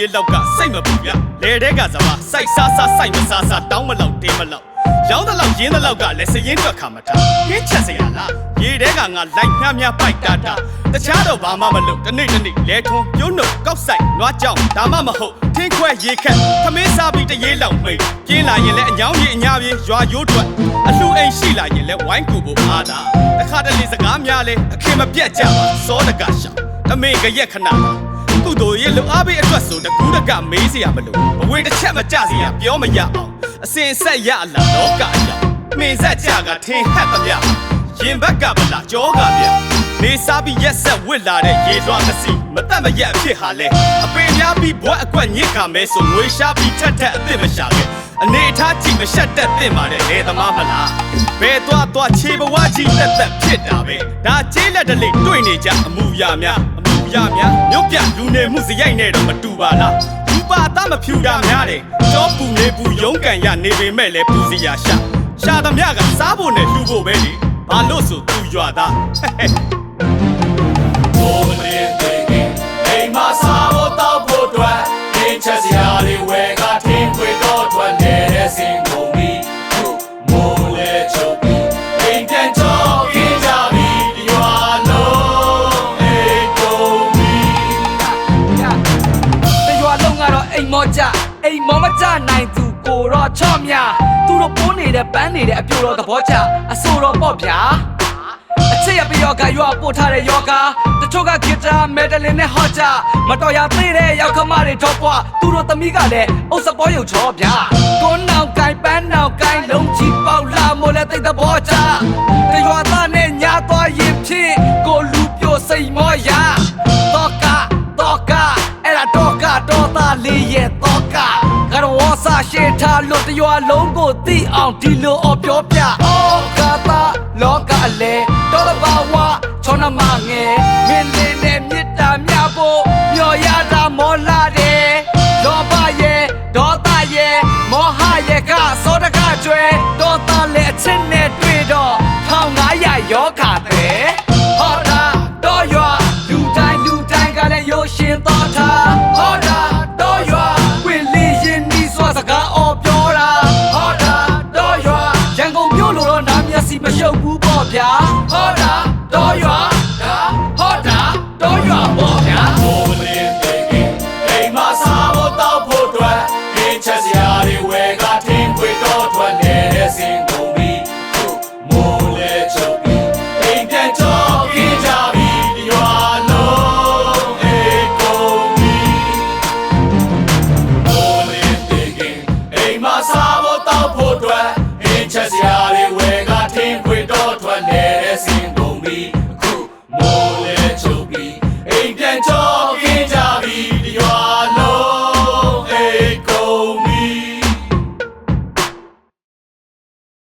ရေးလောက်ကစိတ်မပူဗျလေတဲ့ကစားပါစိုက်စားစားစိုက်မစားစားတောင်းမလောက်တင်းမလောက်ရောင်းတဲ့လောက်ရင်းတဲ့လောက်ကလည်းစရင်တွက်ခါမထားရင်းချက်စရာလားရေတဲ့ကငါလိုက်မြမြပိုက်တာတာတခြားတော့ဘာမှမလုပ်တနေ့လဲထုံးပြုံးနှုတ်ကောက်ဆိုင်နွားကြောင်ဒါမှမဟုတ်ထင်းခွဲရေခက်သမင်းစားပြီးတရေလောက်မိတ်ပြင်းလာရင်လည်းအညောင်းကြီးအညာပြေးရွာရိုးထွက်အလှအိမ်ရှိလာရင်လည်းဝိုင်းကူဖို့အားတာတစ်ခါတလေစကားများလဲအခင်မပြတ်ကြပါစောတကရှောင်းအမေကရက်ခဏကုသိုလ်ရဲ့လူအားပေးအတွက်ဆိုတကူးတကမေးစရာမလိုဘဝတစ်ချက်မကြစရာပြောမရအောင်အစင်ဆက်ရလာလောကအကြောင်းမင်းဆက်ကြကထင်းဟက်သမျှရင်ဘက်ကဗလာကြောကပြနေစားပြီးရက်ဆက်ဝစ်လာတဲ့ရေလွှားကစီမတတ်မရက်အဖြစ်ဟာလဲအပင်များပြီးဘွက်အကွက်ညစ်ခါမဲဆိုငွေရှားပြီးထက်အစ်စ်မရှာခဲ့အနေထားကြည့်မရှက်တက်တင်ပါတဲ့လေသမားမလားဘဲသွားခြေဘဝကြီးတက်ဖြစ်တာပဲဒါကျေးလက်တလေတွေ့နေကြအမှုရများမြို့ပြလူနေမှုစရိုက်နဲ့တော့မတူပါလားဘူပါသားမဖြူတာများတယ်ကြောပူနေပူရုံးကန်ရနေပေမဲ့လဲပူစီယာရှာသမျှကစားဖို့နဲ့လှူဖို့ပဲလေဘာလို့ဆိုသူရွာသားဘိုးမင်းသိခင်အိမ်မှာစားဖို့တောက်ဖို့အတွက်ရင်းချက်စရာတွေဝယ်ကထင်းခွေတော့ထွက်နေတဲ့စင်ကုန်ပြီးမိုးလဲချုပ်ပြီးအိမ်ပြန်ချောင်းခင်းကြပြီးဒီရွာလုံးအိမ်ကုန်ပြီးဒီရွာလုံးကတော့အိမ်မောကြအိမ်မောမကြနိုင်သူကိုတော့ချော့မြသူတို့ပိုးနေတဲ့ပန်းနေတဲ့အပြိုတော်သဘောကျအဆိုတော်ပေါ့ဗျာအချစ်ရပြီးယောဂရွာပို့ထားတဲ့ယောဂတချို့ကဂီတာမက်ဒလင်နဲ့ဟော့ကြမတော်ရသေးတဲ့ရောက်ခမတွေတော့ပွားသူတို့သမီးကလည်းအုပ်စပေါ်ရုပ်ချောဗျာကိုနောင်ကိုင်ပန်းနောင်ကိုင်လုံးချီပေါက်လာမို့လဲသိတဲ့ဘောကြတရွာသားနဲ့ညာသွားရင်ဖြစ်ကိုလူပြိုစိတ်မောရတော့ကအဲ့ဒါတော့သားလေးရဲ့တော့ကကတော့ဆာရှေထားလို့တရွာလုံးကိုသိအောင်ဒီလိုအော်ပြောပြအော်ကာတာလောကအလဲတော်တဘာဝချောနမငယ်မင်းလေးနဲ့မြစ်တာမြဖို့မျောရတာမောလာတယ်လောဘရဲ့ဒေါသရဲ့မောဟရဲ့ကစောတကကျွဲတော်သားလည်းအချစ်နဲ့တွေ့တော့1500ယောခါ